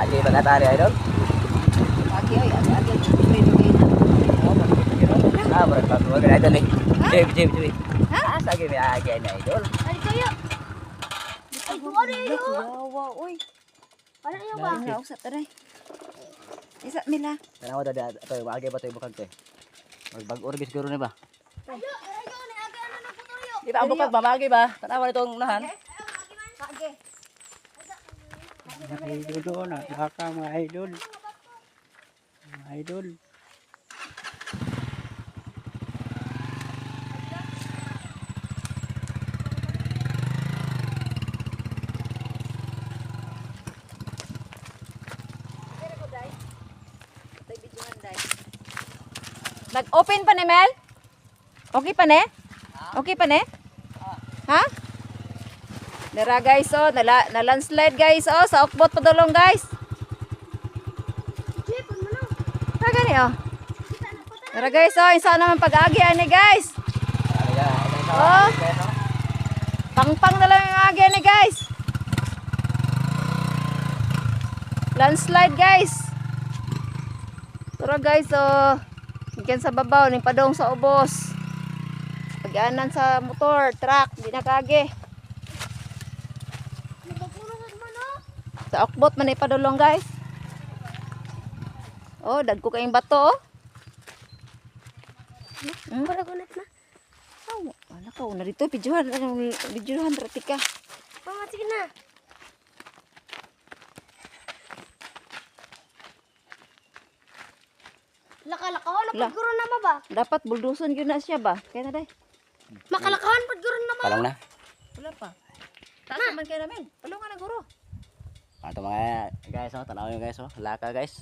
Agi bagatari idol. Agi oy, agi spray do kayo na. Berat pag idol eh. Jib. Ha? Asa gyud agi na idol. Ay kayo. Ay duwa rin yo. Yawa oy. Ano yo Ba, ba? nga usat taray. Isa mila. Tanaw da atoy agi ba toy bukag te. Magbag-or siguro ni ba? Ayo, ayo ni aga ano na putol yo. Kita ang bukag ba magi ba? Tanaw nitong unahan. Agi. Idol na, baka mga idol. Mga idol. Nag-open pa ni Mel? Okay pa ne? Okay pa ne? Ha? Dara guys oh, na landslide guys oh, sa Okbot padulong guys. Klipon mo na. Ha gani oh. Dara guys oh, isa naman pag-agi ani guys. Oh. Pang-pang na lang ang agi ani guys. Landslide guys. Tara guys oh. Ikan sa babaw ning padong sa ubos. Pag-anan sa motor, truck, di na kage. Nagpapurungan mo no. Sa Okbot man ipadulong guys. Oh, dagko kayong bato oh. Para kunat na. Oh, ano ka una dito videohan rati ka. Mama sige na. Lakalakawan na La. pagguron na mo ba? Dapat bulduson yun na siya ba? Kaya na day. Makalakawan pagguron na mo. Palong na. Wala pa. Taas naman kayo namin. Palungan na guro. Ato mga guys oh, tanaw nyo guys oh. Laka guys.